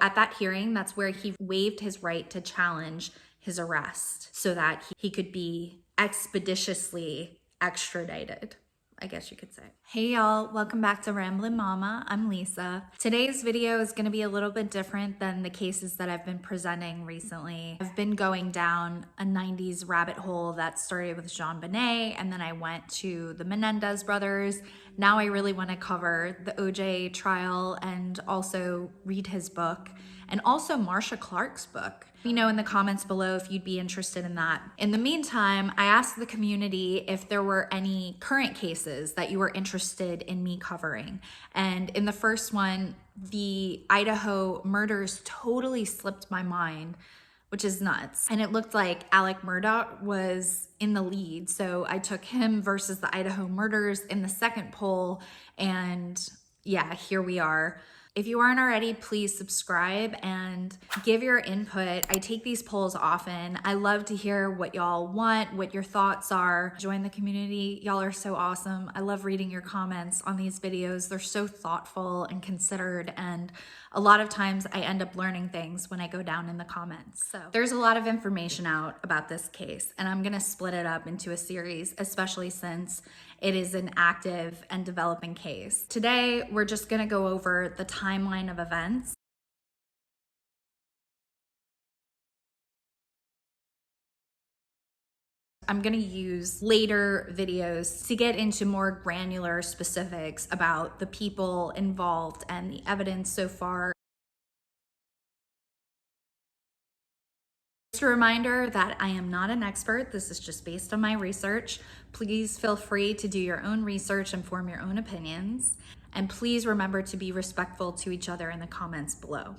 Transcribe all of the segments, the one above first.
At that hearing, that's where he waived his right to challenge his arrest so that he could be expeditiously extradited, I guess you could say. Hey y'all, welcome back to Ramblin' Mama. I'm Lisa. Today's video is gonna be a little bit different than the cases that I've been presenting recently. I've been going down a 90s rabbit hole that started with JonBenet, and then I went to the Menendez brothers. Now I really wanna cover the OJ trial and also read his book, and also Marcia Clark's book. Let me know in the comments below if you'd be interested in that. In the meantime, I asked the community if there were any current cases that you were interested in me covering. And in the first one, the Idaho murders totally slipped my mind, which is nuts. And it looked like Alec Murdaugh was in the lead. So I took him versus the Idaho murders in the second poll. And yeah, here we are. If you aren't already, please subscribe and give your input. I take these polls often. I love to hear what y'all want, what your thoughts are. Join the community. Y'all are so awesome. I love reading your comments on these videos. They're so thoughtful and considered, and a lot of times I end up learning things when I go down in the comments. So there's a lot of information out about this case, and I'm gonna split it up into a series, especially since it is an active and developing case. Today, we're just gonna go over the timeline of events. I'm gonna use later videos to get into more granular specifics about the people involved and the evidence so far. Just a reminder that I am not an expert. This is just based on my research. Please feel free to do your own research and form your own opinions. And please remember to be respectful to each other in the comments below.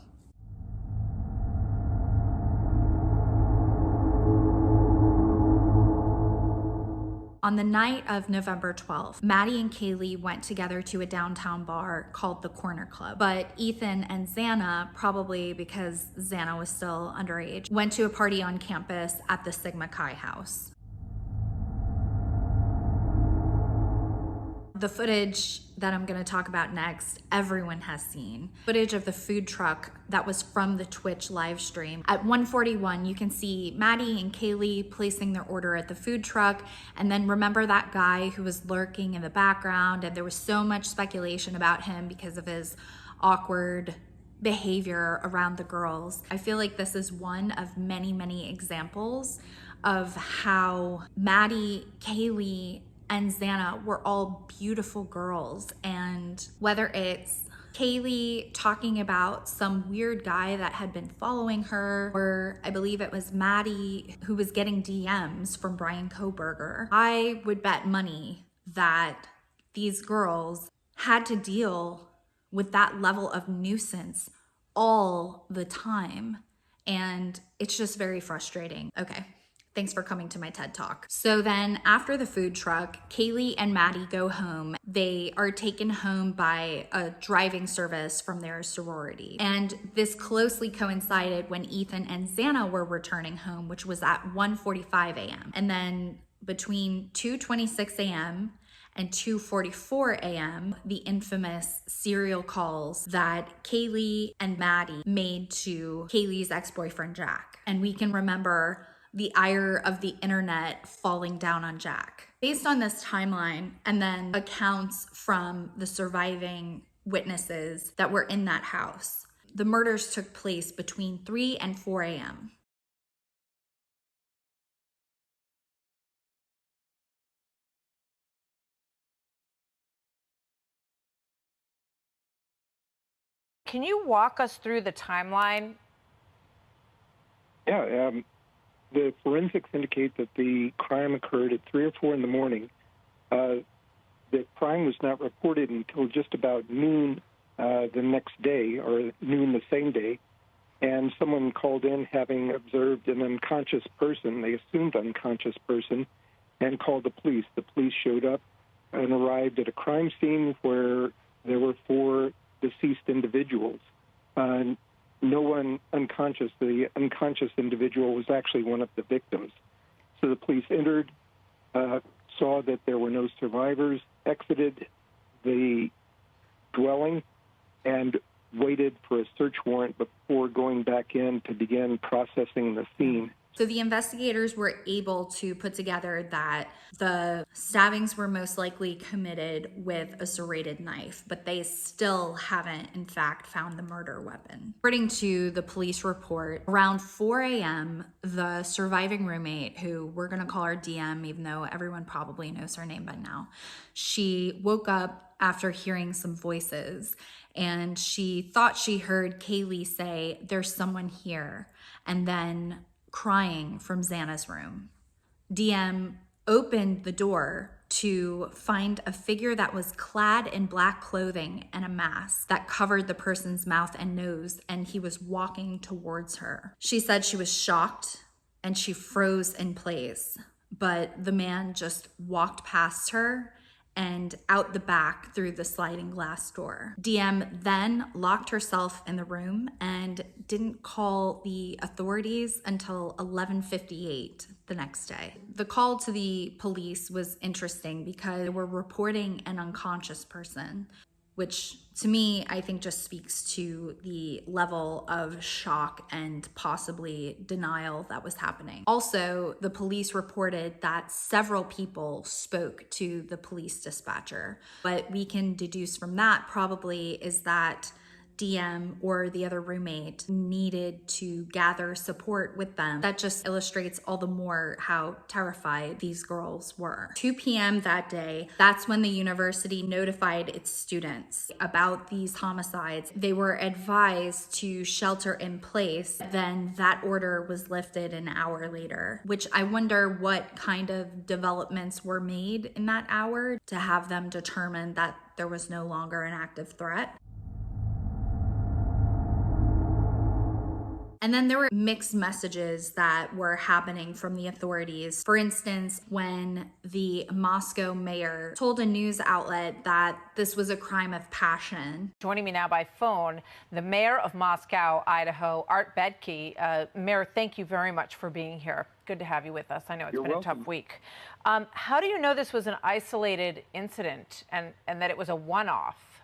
On the night of November 12th, Maddie and Kaylee went together to a downtown bar called the Corner Club. But Ethan and Xana, probably because Xana was still underage, went to a party on campus at the Sigma Chi house. The footage that I'm gonna talk about next, everyone has seen. Footage of the food truck that was from the Twitch live stream. At 1:41, you can see Maddie and Kaylee placing their order at the food truck. And then remember that guy who was lurking in the background, and there was so much speculation about him because of his awkward behavior around the girls. I feel like this is one of many, many examples of how Maddie, Kaylee, and Xana were all beautiful girls. And whether it's Kaylee talking about some weird guy that had been following her, or I believe it was Maddie who was getting DMs from Brian Koberger, I would bet money that these girls had to deal with that level of nuisance all the time. And it's just very frustrating. Okay. Thanks for coming to my TED Talk. So then after the food truck, Kaylee and Maddie go home. They are taken home by a driving service from their sorority. And this closely coincided when Ethan and Xana were returning home, which was at 1:45 a.m. And then between 2:26 a.m. and 2:44 a.m., the infamous serial calls that Kaylee and Maddie made to Kaylee's ex-boyfriend, Jack. And we can remember the ire of the internet falling down on Jack. Based on this timeline, and then accounts from the surviving witnesses that were in that house, the murders took place between 3 and 4 a.m. Can you walk us through the timeline? Yeah, the forensics indicate that the crime occurred at 3 or 4 in the morning. The crime was not reported until just about noon the next day, or noon the same day, and someone called in having observed an unconscious person, they assumed unconscious person, and called the police. The police showed up and arrived at a crime scene where there were 4 deceased individuals. No one unconscious. The unconscious individual was actually one of the victims. So the police entered, saw that there were no survivors, exited the dwelling, and waited for a search warrant before going back in to begin processing the scene. So the investigators were able to put together that the stabbings were most likely committed with a serrated knife, but they still haven't, in fact, found the murder weapon. According to the police report, around 4 a.m., the surviving roommate, who we're going to call her DM, even though everyone probably knows her name by now, she woke up after hearing some voices, and she thought she heard Kaylee say, "There's someone here," and then crying from Xana's room. DM opened the door to find a figure that was clad in black clothing and a mask that covered the person's mouth and nose, and he was walking towards her. She said she was shocked and she froze in place, but the man just walked past her and out the back through the sliding glass door. DM then locked herself in the room and didn't call the authorities until 11:58 the next day. The call to the police was interesting because they were reporting an unconscious person, which to me, I think just speaks to the level of shock and possibly denial that was happening. Also, the police reported that several people spoke to the police dispatcher. What we can deduce from that probably is that DM or the other roommate needed to gather support with them. That just illustrates all the more how terrified these girls were. 2 p.m. that day, that's when the university notified its students about these homicides. They were advised to shelter in place. Then that order was lifted an hour later, which I wonder what kind of developments were made in that hour to have them determine that there was no longer an active threat. And then there were mixed messages that were happening from the authorities. For instance, when the Moscow mayor told a news outlet that this was a crime of passion. Joining me now by phone, the mayor of Moscow, Idaho, Art Bedke. Mayor, thank you very much for being here. Good to have you with us. I know it's You're been welcome. a tough week. How do you know this was an isolated incident and that it was a one-off?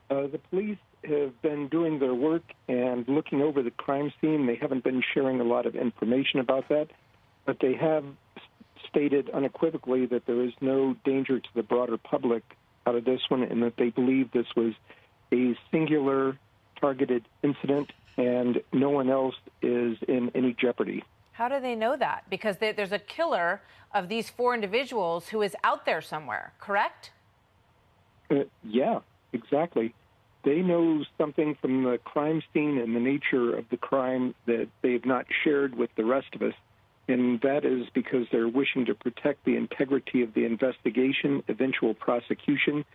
The police have been doing their work and looking over the crime scene. They haven't been sharing a lot of information about that, but they have stated unequivocally that there is no danger to the broader public out of this one, and that they believe this was a singular targeted incident and no one else is in any jeopardy. How do they know that? Because there's a killer of these 4 individuals who is out there somewhere, correct? Yeah, exactly. They know something from the crime scene and the nature of the crime that they have not shared with the rest of us, and that is because they're wishing to protect the integrity of the investigation, eventual prosecution,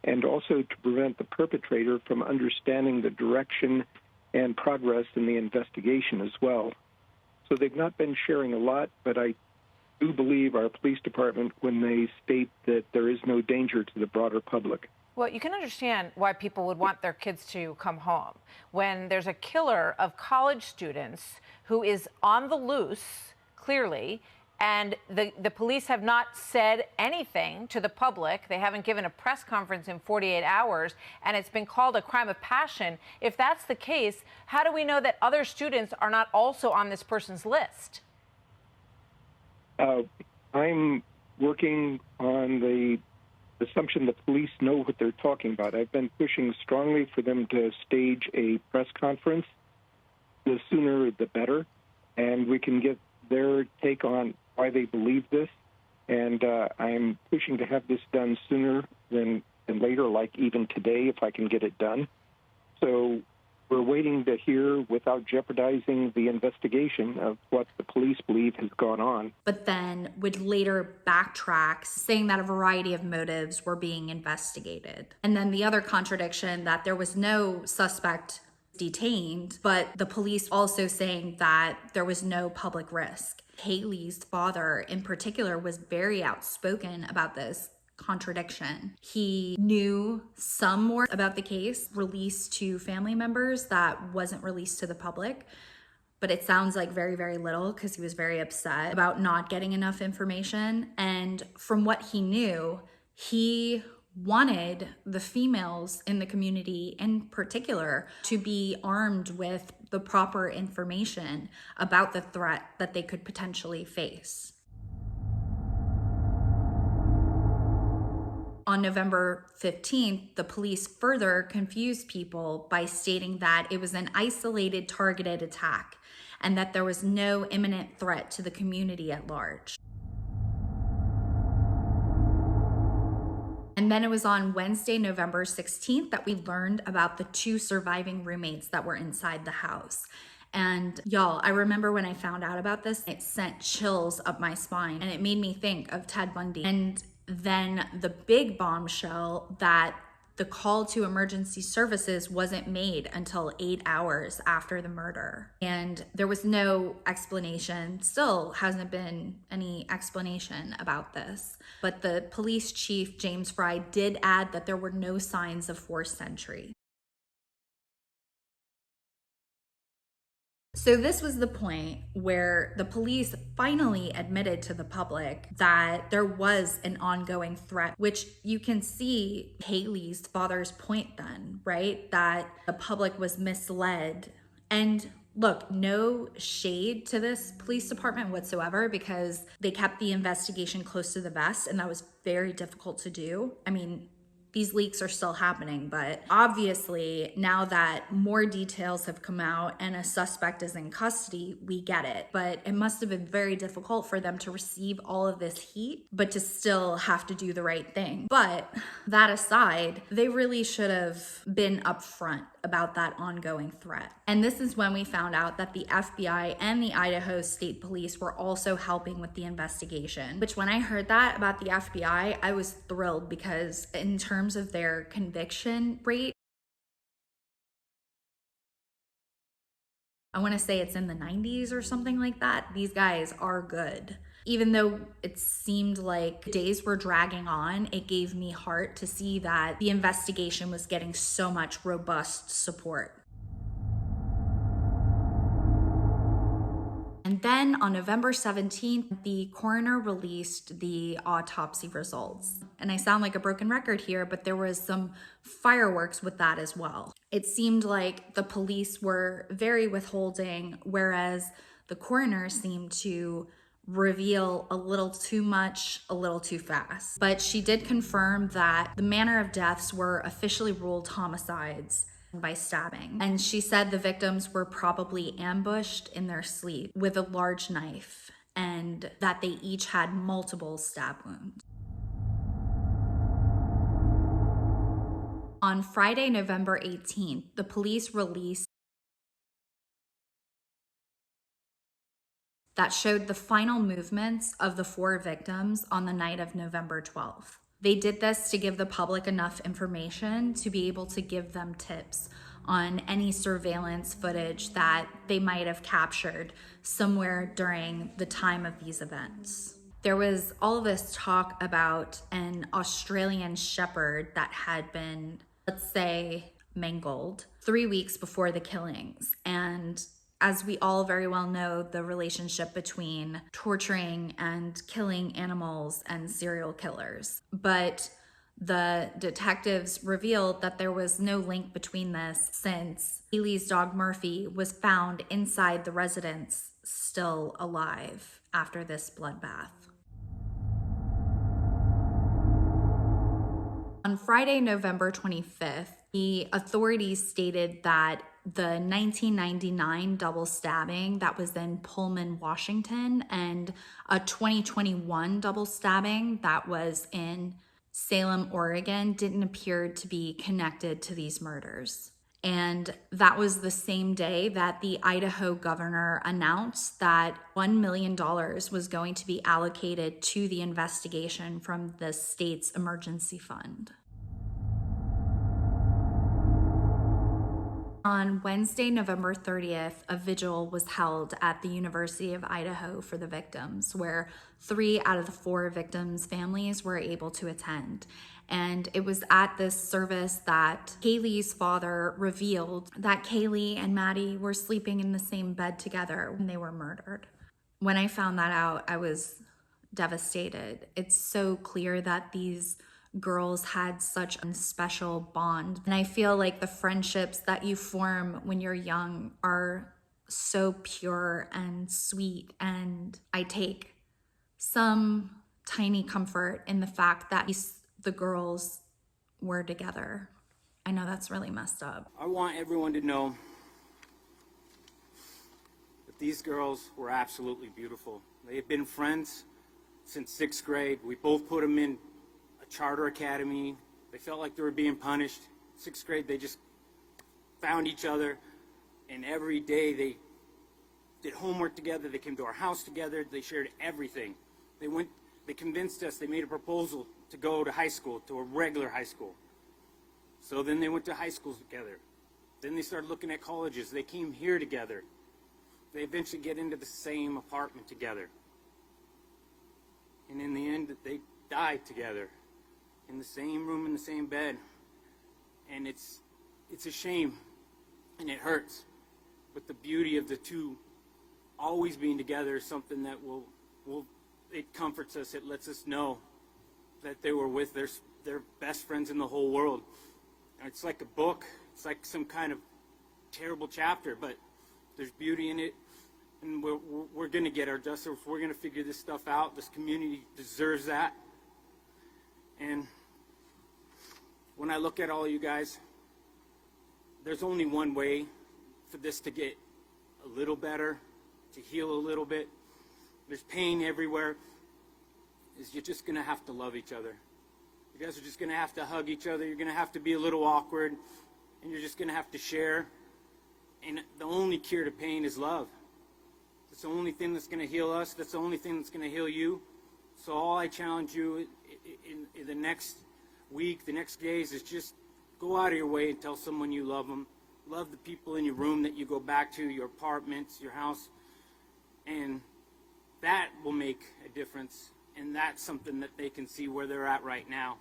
and also to prevent the perpetrator from understanding the direction and progress in the investigation as well. So they've not been sharing a lot, but I do believe our police department when they state that there is no danger to the broader public. Well, you can understand why people would want their kids to come home when there's a killer of college students who is on the loose, clearly, and the police have not said anything to the public. They haven't given a press conference in 48 hours, and it's been called a crime of passion. If that's the case, how do we know that other students are not also on this person's list? I'm working on the assumption the police know what they're talking about. I've been pushing strongly for them to stage a press conference. The sooner, the better, and we can get their take on why they believe this. And I'm pushing to have this done sooner than later, like even today, if I can get it done. So we're waiting to hear without jeopardizing the investigation of what the police believe has gone on. But then would later backtrack, saying that a variety of motives were being investigated. And then the other contradiction, that there was no suspect detained, but the police also saying that there was no public risk. Haley's father in particular was very outspoken about this contradiction. He knew some more about the case released to family members that wasn't released to the public, but it sounds like very, very little because he was very upset about not getting enough information. And from what he knew, he wanted the females in the community in particular to be armed with the proper information about the threat that they could potentially face. On November 15th, the police further confused people by stating that it was an isolated, targeted attack and that there was no imminent threat to the community at large. And then it was on Wednesday, November 16th, that we learned about the 2 surviving roommates that were inside the house. And y'all, I remember when I found out about this, it sent chills up my spine and it made me think of Ted Bundy. And then the big bombshell that the call to emergency services wasn't made until 8 hours after the murder. And there was no explanation, still hasn't been any explanation about this. But the police chief, James Fry, did add that there were no signs of forced entry. So this was the point where the police finally admitted to the public that there was an ongoing threat, which you can see Haley's father's point then, right? That the public was misled. And look, no shade to this police department whatsoever, because they kept the investigation close to the vest, and that was very difficult to do. I mean, these leaks are still happening, but obviously now that more details have come out and a suspect is in custody, we get it. But it must have been very difficult for them to receive all of this heat, but to still have to do the right thing. But that aside, they really should have been upfront about that ongoing threat. And this is when we found out that the FBI and the Idaho State Police were also helping with the investigation, which when I heard that about the FBI, I was thrilled, because in terms of their conviction rate, I want to say it's in the 90s or something like that. These guys are good. Even though it seemed like days were dragging on, it gave me heart to see that the investigation was getting so much robust support. And then on November 17th, the coroner released the autopsy results. And I sound like a broken record here, but there was some fireworks with that as well. It seemed like the police were very withholding, whereas the coroner seemed to reveal a little too much, a little too fast. But she did confirm that the manner of deaths were officially ruled homicides by stabbing. And she said the victims were probably ambushed in their sleep with a large knife, and that they each had multiple stab wounds. On Friday, November 18th, the police released that showed the final movements of the 4 victims on the night of November 12th. They did this to give the public enough information to be able to give them tips on any surveillance footage that they might have captured somewhere during the time of these events. There was all of this talk about an Australian shepherd that had been, let's say, mangled 3 weeks before the killings. And as we all very well know, the relationship between torturing and killing animals and serial killers. But the detectives revealed that there was no link between this, since Haley's dog Murphy was found inside the residence still alive after this bloodbath. On Friday, November 25th, the authorities stated that the 1999 double stabbing that was in Pullman, Washington, and a 2021 double stabbing that was in Salem, Oregon, didn't appear to be connected to these murders. And that was the same day that the Idaho governor announced that $1 million was going to be allocated to the investigation from the state's emergency fund. On Wednesday, November 30th, a vigil was held at the University of Idaho for the victims, where 3 out of the 4 victims' families were able to attend. And it was at this service that Kaylee's father revealed that Kaylee and Maddie were sleeping in the same bed together when they were murdered. When I found that out, I was devastated. It's so clear that these girls had such a special bond. And I feel like the friendships that you form when you're young are so pure and sweet. And I take some tiny comfort in the fact that the girls were together. I know that's really messed up. I want everyone to know that these girls were absolutely beautiful. They had been friends since 6th grade. We both put them in a charter academy. They felt like they were being punished. 6th grade, they just found each other, and every day they did homework together. They came to our house together. They shared everything. They convinced us, they made a proposal to go to high school, to a regular high school. So then they went to high school together. Then they started looking at colleges. They came here together. They eventually get into the same apartment together. And in the end, they died together in the same room, in the same bed. And it's a shame, and it hurts. But the beauty of the two always being together is something that it comforts us. It lets us know that they were with their best friends in the whole world. And it's like a book. It's like some kind of terrible chapter, but there's beauty in it. And we're going to get our justice. We're going to figure this stuff out. This community deserves that. And when I look at all you guys, there's only one way for this to get a little better, to heal a little bit. There's pain everywhere. Is you're just going to have to love each other. You guys are just going to have to hug each other. You're going to have to be a little awkward, and you're just going to have to share. And the only cure to pain is love. That's the only thing that's going to heal us. That's the only thing that's going to heal you. So all I challenge you in the next week, the next days, is just go out of your way and tell someone you love them. Love the people in your room that you go back to, your apartments, your house. And that will make a difference. And that's something that they can see where they're at right now.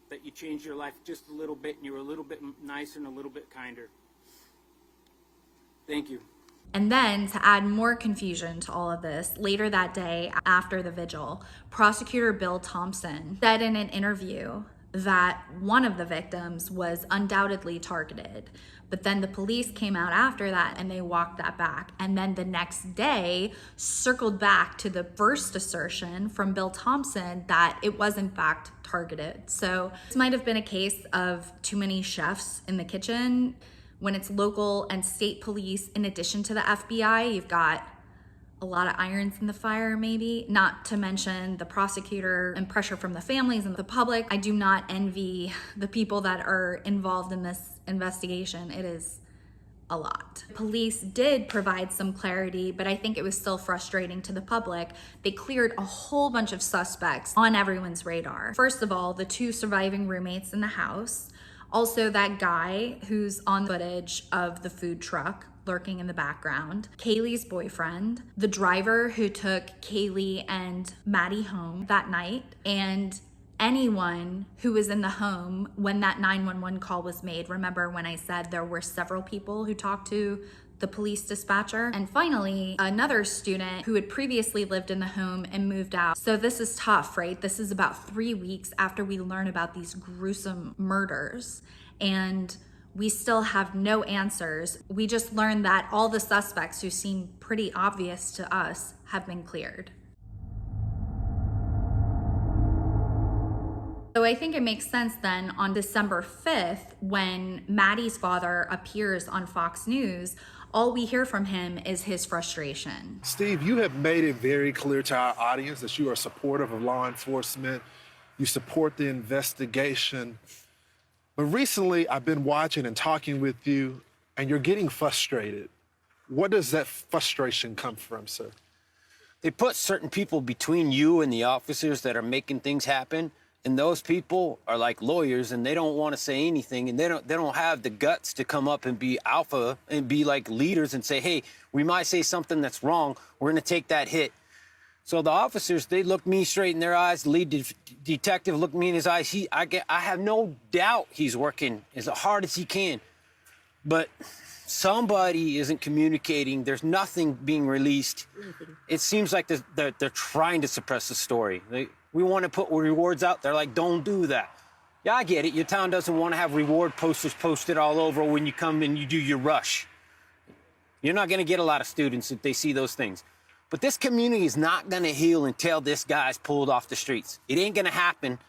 That you changed your life just a little bit, and you were a little bit nicer and a little bit kinder. Thank you. And then, to add more confusion to all of this, later that day after the vigil, prosecutor Bill Thompson said in an interview that one of the victims was undoubtedly targeted. But then the police came out after that and they walked that back. And then the next day circled back to the first assertion from Bill Thompson that it was in fact targeted. So this might have been a case of too many chefs in the kitchen. When it's local and state police, in addition to the FBI, you've got a lot of irons in the fire, maybe, not to mention the prosecutor and pressure from the families and the public. I do not envy the people that are involved in this investigation. It is a lot. Police did provide some clarity, but I think it was still frustrating to the public. They cleared a whole bunch of suspects on everyone's radar. First of all, the two surviving roommates in the house. Also, that guy who's on footage of the food truck lurking in the background, Kaylee's boyfriend, the driver who took Kaylee and Maddie home that night, and anyone who was in the home when that 911 call was made. Remember when I said there were several people who talked to the police dispatcher? And finally, another student who had previously lived in the home and moved out. So this is tough, right? This is about 3 weeks after we learn about these gruesome murders, and we still have no answers. We just learned that all the suspects who seem pretty obvious to us have been cleared. So I think it makes sense then on December 5th, when Maddie's father appears on Fox News, all we hear from him is his frustration. Steve, you have made it very clear to our audience that you are supportive of law enforcement. You support the investigation. But recently, I've been watching and talking with you, and you're getting frustrated. What does that frustration come from, sir? They put certain people between you and the officers that are making things happen, and those people are like lawyers, and they don't want to say anything, and they don't have the guts to come up and be alpha and be like leaders and say, hey, we might say something that's wrong. We're going to take that hit. So the officers, they look me straight in their eyes. The lead detective looked me in his eyes. I have no doubt he's working as hard as he can. But somebody isn't communicating. There's nothing being released. It seems like they're trying to suppress the story. We want to put rewards out there like, don't do that. Yeah, I get it. Your town doesn't want to have reward posters posted all over when you come and you do your rush. You're not going to get a lot of students if they see those things. But this community is not going to heal until this guy's pulled off the streets. It ain't going to happen.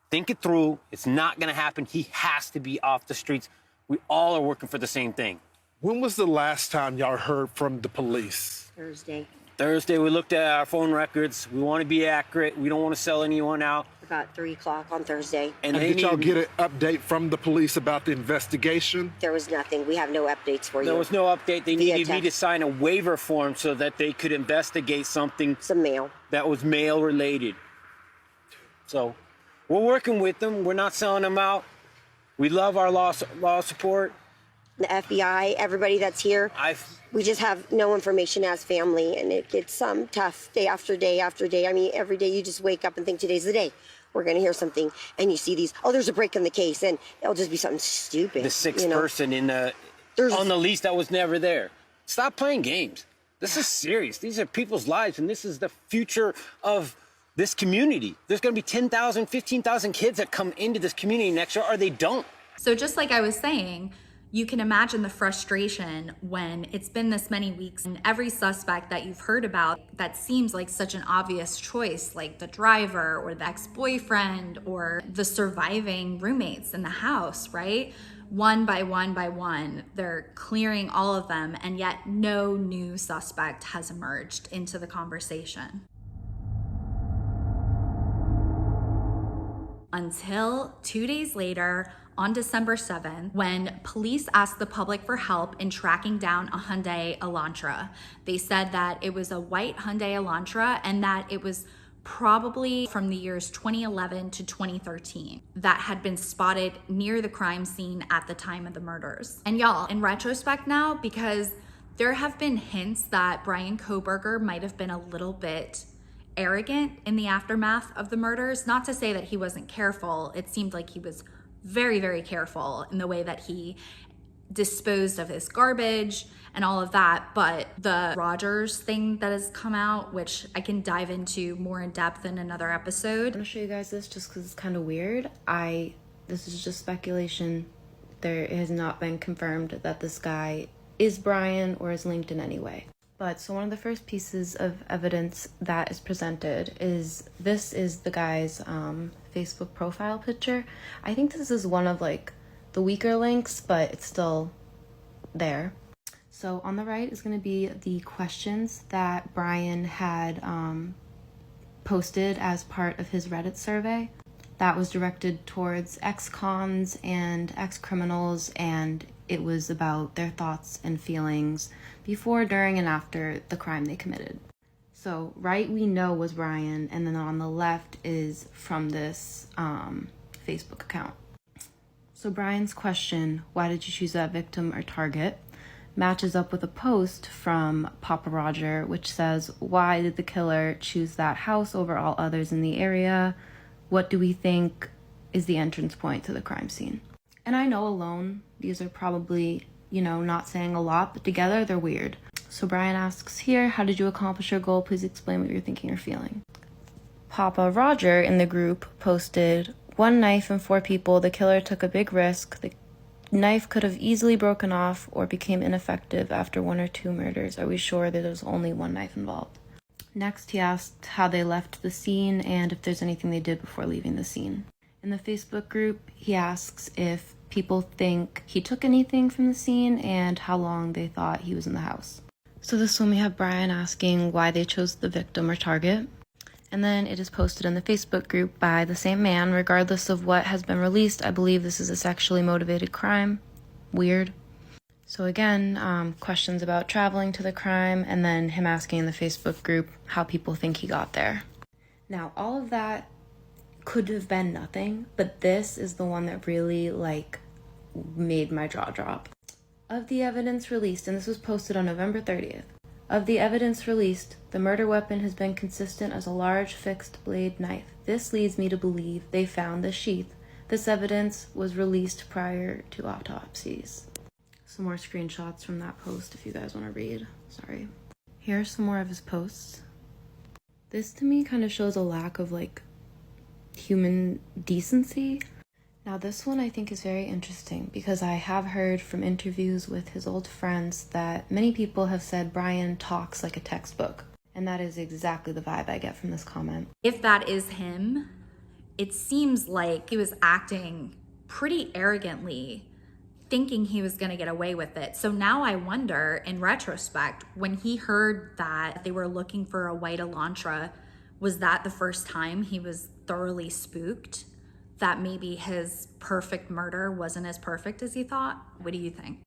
Think it through. It's not going to happen. He has to be off the streets. We all are working for the same thing. When was the last time y'all heard from the police? Thursday, We looked at our phone records. We want to be accurate. We don't want to sell anyone out. about 3 o'clock on Thursday. And Did y'all get an update from the police about the investigation? There was nothing. We have no updates for you. There was no update. They Via needed me to text. sign a waiver form so that they could investigate something Some mail. that was mail related. So we're working with them. We're not selling them out. We love our law support. The FBI, everybody that's here. We just have no information as family, and it gets tough day after day after day. I mean, every day you just wake up and think today's the day. We're going to hear something, and you see these, oh, there's a break in the case, and it'll just be something stupid. The sixth person on the lease that was never there. Stop playing games. This is serious. These are people's lives, and this is the future of this community. There's going to be 10,000, 15,000 kids that come into this community next year, or they don't. So just like I was saying, you can imagine the frustration when it's been this many weeks and every suspect that you've heard about that seems like such an obvious choice, like the driver or the ex-boyfriend or the surviving roommates in the house, right? One by one, they're clearing all of them, and yet no new suspect has emerged into the conversation. Until 2 days later, on December 7th, when police asked the public for help in tracking down a Hyundai Elantra. They said that it was a white Hyundai Elantra and that it was probably from the years 2011 to 2013 that had been spotted near the crime scene at the time of the murders. And y'all, in retrospect now, because there have been hints that Brian Kohberger might have been a little bit arrogant in the aftermath of the murders. Not to say that he wasn't careful. It seemed like he was very, very careful in the way that he disposed of his garbage and all of that. But the Rogers thing that has come out, which I can dive into more in depth in another episode. I'm gonna show you guys this just because it's kind of weird. This is just speculation. There has not been confirmed that this guy is Brian or is linked in any way. But so one of the first pieces of evidence that is presented is the guy's Facebook profile picture. I think this is one of like the weaker links, but it's still there. So on the right is going to be the questions that Brian had posted as part of his Reddit survey. That was directed towards ex-cons and ex-criminals, and it was about their thoughts and feelings before, during, and after the crime they committed. So right we know was Brian, and then on the left is from this Facebook account. So Brian's question, why did you choose that victim or target, matches up with a post from Papa Roger, which says, why did the killer choose that house over all others in the area? What do we think is the entrance point to the crime scene? And I know alone, these are probably, not saying a lot, but together they're weird. So Brian asks here, how did you accomplish your goal? Please explain what you're thinking or feeling. Papa Roger in the group posted, 1 knife and 4 people. The killer took a big risk. The knife could have easily broken off or became ineffective after 1 or 2 murders. Are we sure that there was only 1 knife involved? Next, he asked how they left the scene and if there's anything they did before leaving the scene. In the Facebook group, he asks if people think he took anything from the scene and how long they thought he was in the house. So this one we have Brian asking why they chose the victim or target. And then it is posted in the Facebook group by the same man. Regardless of what has been released, I believe this is a sexually motivated crime. Weird. So again, questions about traveling to the crime, and then him asking in the Facebook group how people think he got there. Now, all of that could have been nothing, but this is the one that really, made my jaw drop. Of the evidence released, and this was posted on November 30th, of the evidence released, the murder weapon has been consistent as a large fixed blade knife. This leads me to believe they found the sheath. This evidence was released prior to autopsies. Some more screenshots from that post if you guys want to read. Sorry. Here are some more of his posts. This to me kind of shows a lack of human decency. Now this one I think is very interesting because I have heard from interviews with his old friends that many people have said Brian talks like a textbook. And that is exactly the vibe I get from this comment. If that is him, it seems like he was acting pretty arrogantly, thinking he was going to get away with it. So now I wonder, in retrospect, when he heard that they were looking for a white Elantra, was that the first time he was thoroughly spooked? That maybe his perfect murder wasn't as perfect as he thought? What do you think?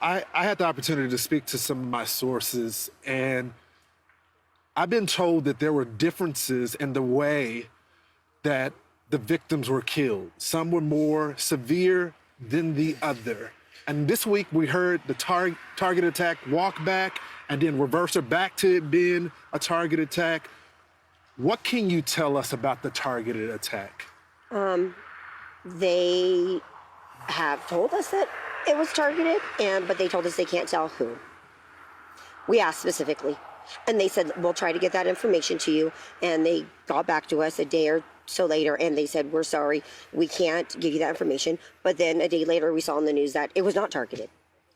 I had the opportunity to speak to some of my sources, and I've been told that there were differences in the way that the victims were killed. Some were more severe than the other. And this week we heard the target attack walk back and then reverse it back to it being a target attack. What can you tell us about the targeted attack? They have told us that it was targeted, but they told us they can't tell who. We asked specifically, and they said, we'll try to get that information to you. And they got back to us a day or so later, and they said, we're sorry, we can't give you that information. But then a day later, we saw in the news that it was not targeted,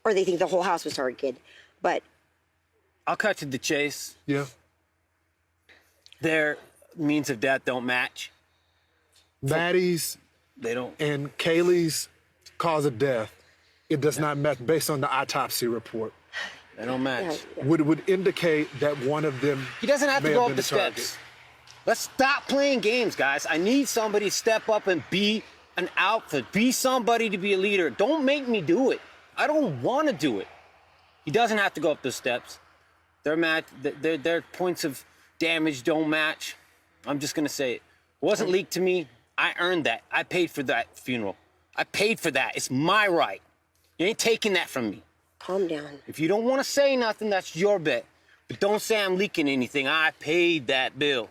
or they think the whole house was targeted. But I'll cut to the chase. Yeah. Their means of death don't match. Maddie's They don't. and Kaylee's cause of death, it does not match based on the autopsy report. They don't match. Would indicate that one of them He doesn't have to may go have up been the target. steps. Let's stop playing games, guys. I need somebody to step up and be an alpha. Be somebody to be a leader. Don't make me do it. I don't want to do it. He doesn't have to go up the steps. Their points of damage don't match. I'm just gonna say it. It wasn't leaked to me. I earned that. I paid for that funeral. I paid for that. It's my right. You ain't taking that from me. calm down. If you don't want to say nothing, that's your bet. But don't say I'm leaking anything. I paid that bill.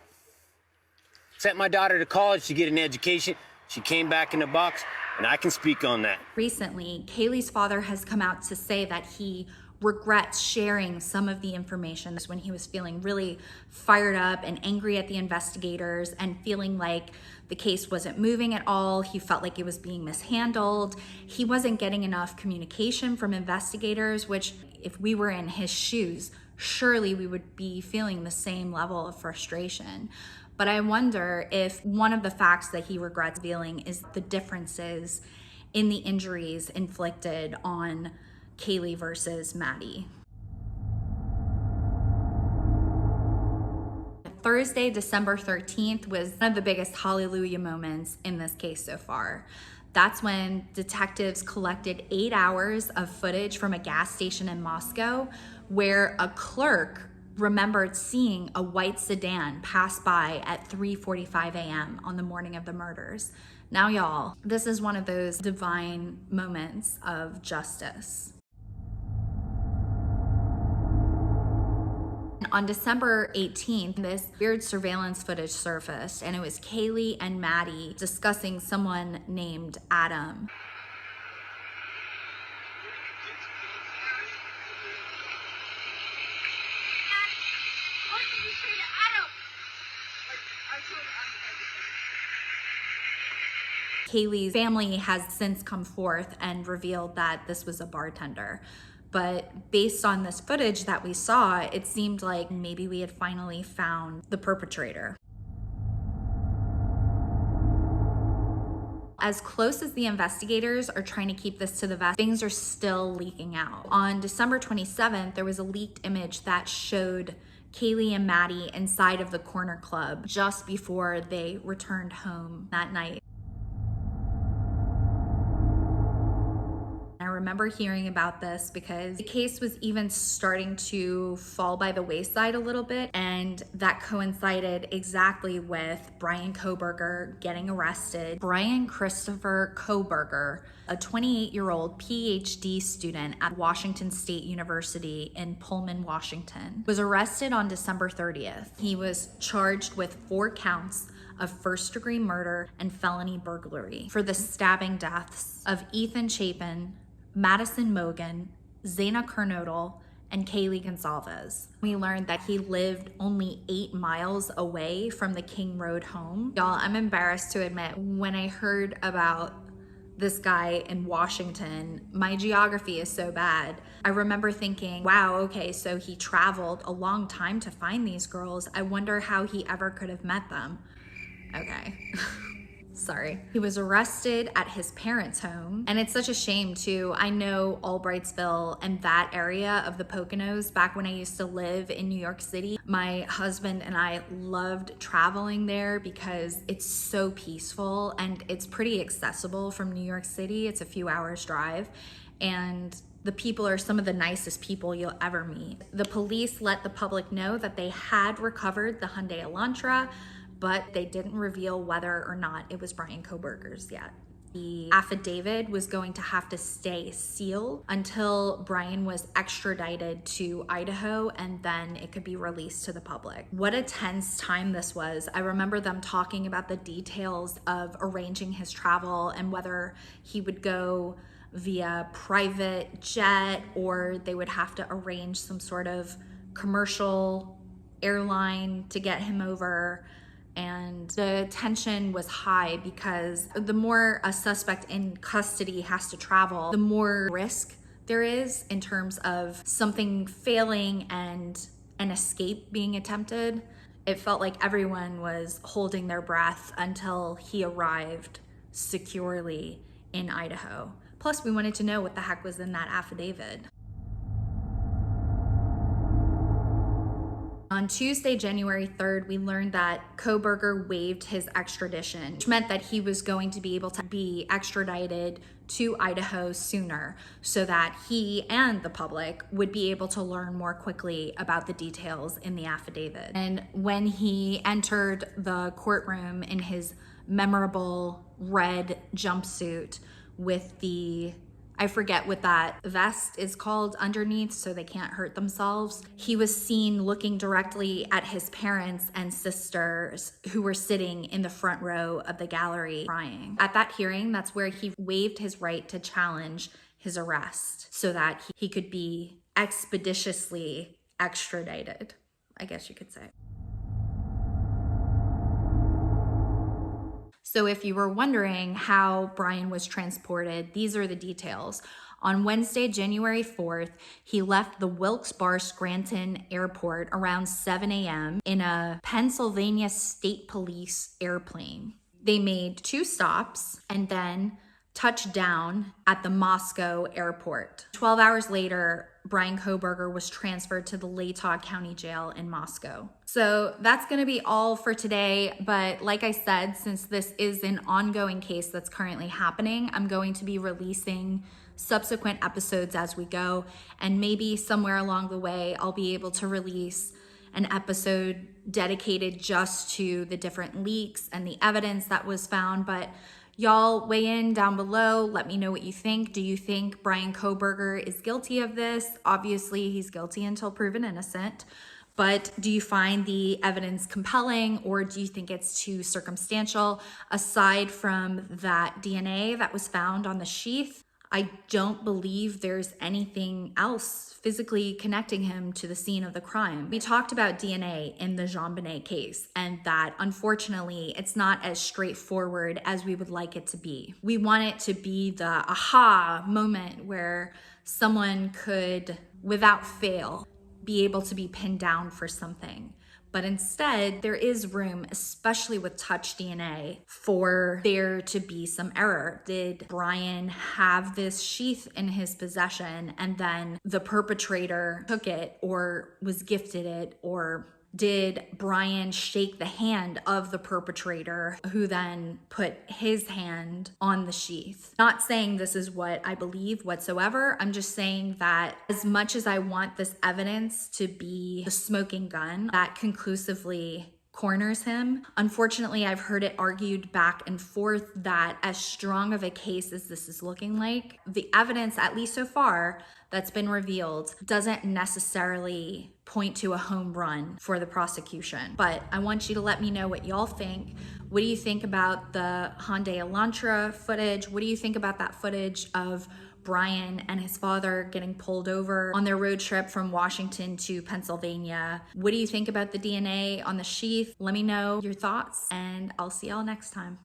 Sent my daughter to college to get an education. She came back in the box, and I can speak on that. Recently, Kaylee's father has come out to say that he regrets sharing some of the information when he was feeling really fired up and angry at the investigators and feeling like the case wasn't moving at all. He felt like it was being mishandled. He wasn't getting enough communication from investigators, which if we were in his shoes, surely we would be feeling the same level of frustration. But I wonder if one of the facts that he regrets feeling is the differences in the injuries inflicted on Kaylee versus Maddie. Thursday, December 13th was one of the biggest hallelujah moments in this case so far. That's when detectives collected 8 hours of footage from a gas station in Moscow where a clerk remembered seeing a white sedan pass by at 3:45 a.m. on the morning of the murders. Now, y'all, this is one of those divine moments of justice. On December 18th, this weird surveillance footage surfaced, and it was Kaylee and Maddie discussing someone named Adam. Kaylee's family has since come forth and revealed that this was a bartender. But based on this footage that we saw, it seemed like maybe we had finally found the perpetrator. As close as the investigators are trying to keep this to the vest, things are still leaking out. On December 27th, there was a leaked image that showed Kaylee and Maddie inside of the corner club just before they returned home that night. I remember hearing about this because the case was even starting to fall by the wayside a little bit, and that coincided exactly with Brian Kohberger getting arrested. Brian Christopher Kohberger, a 28-year-old PhD student at Washington State University in Pullman, Washington, was arrested on December 30th. He was charged with 4 counts of first-degree murder and felony burglary for the stabbing deaths of Ethan Chapin, Madison Mogan, Zaina Kernodle, and Kaylee Gonsalves. We learned that he lived only 8 miles away from the King Road home. Y'all, I'm embarrassed to admit, when I heard about this guy in Washington, my geography is so bad. I remember thinking, wow, okay, so he traveled a long time to find these girls. I wonder how he ever could have met them. Okay. Sorry. He was arrested at his parents' home. And it's such a shame too. I know Albrightsville and that area of the Poconos back when I used to live in New York City. My husband and I loved traveling there because it's so peaceful and it's pretty accessible from New York City. It's a few hours drive. And the people are some of the nicest people you'll ever meet. The police let the public know that they had recovered the Hyundai Elantra, but they didn't reveal whether or not it was Bryan Kohberger's yet. The affidavit was going to have to stay sealed until Bryan was extradited to Idaho, and then it could be released to the public. What a tense time this was. I remember them talking about the details of arranging his travel and whether he would go via private jet or they would have to arrange some sort of commercial airline to get him over. And the tension was high because the more a suspect in custody has to travel, the more risk there is in terms of something failing and an escape being attempted. It felt like everyone was holding their breath until he arrived securely in Idaho. Plus, we wanted to know what the heck was in that affidavit. On Tuesday, January 3rd, we learned that Kohberger waived his extradition, which meant that he was going to be able to be extradited to Idaho sooner so that he and the public would be able to learn more quickly about the details in the affidavit. And when he entered the courtroom in his memorable red jumpsuit with the, I forget what that vest is called underneath so they can't hurt themselves. He was seen looking directly at his parents and sisters who were sitting in the front row of the gallery crying. At that hearing, that's where he waived his right to challenge his arrest so that he could be expeditiously extradited, I guess you could say. So if you were wondering how Bryan was transported, these are the details. On Wednesday, January 4th, he left the Wilkes-Barre-Scranton Airport around 7 a.m. in a Pennsylvania State Police airplane. They made 2 stops and then touched down at the Moscow airport. 12 hours later, Bryan Kohberger was transferred to the Latah County Jail in Moscow. So that's going to be all for today. But like I said, since this is an ongoing case that's currently happening, I'm going to be releasing subsequent episodes as we go. And maybe somewhere along the way, I'll be able to release an episode dedicated just to the different leaks and the evidence that was found. But y'all weigh in down below. Let me know what you think. Do you think Bryan Kohberger is guilty of this? Obviously, he's guilty until proven innocent. But do you find the evidence compelling, or do you think it's too circumstantial? Aside from that DNA that was found on the sheath, I don't believe there's anything else physically connecting him to the scene of the crime. We talked about DNA in the JonBenet case, and that unfortunately it's not as straightforward as we would like it to be. We want it to be the aha moment where someone could, without fail, be able to be pinned down for something. But instead, there is room, especially with touch DNA, for there to be some error. Did Bryan have this sheath in his possession and then the perpetrator took it or was gifted it? Or did Bryan shake the hand of the perpetrator who then put his hand on the sheath? Not saying this is what I believe whatsoever. I'm just saying that as much as I want this evidence to be the smoking gun that conclusively corners him, unfortunately, I've heard it argued back and forth that as strong of a case as this is looking like, the evidence, at least so far, that's been revealed doesn't necessarily point to a home run for the prosecution. But I want you to let me know what y'all think. What do you think about the Hyundai Elantra footage? What do you think about that footage of Brian and his father getting pulled over on their road trip from Washington to Pennsylvania. What do you think about the DNA on the sheath? Let me know your thoughts, and I'll see y'all next time.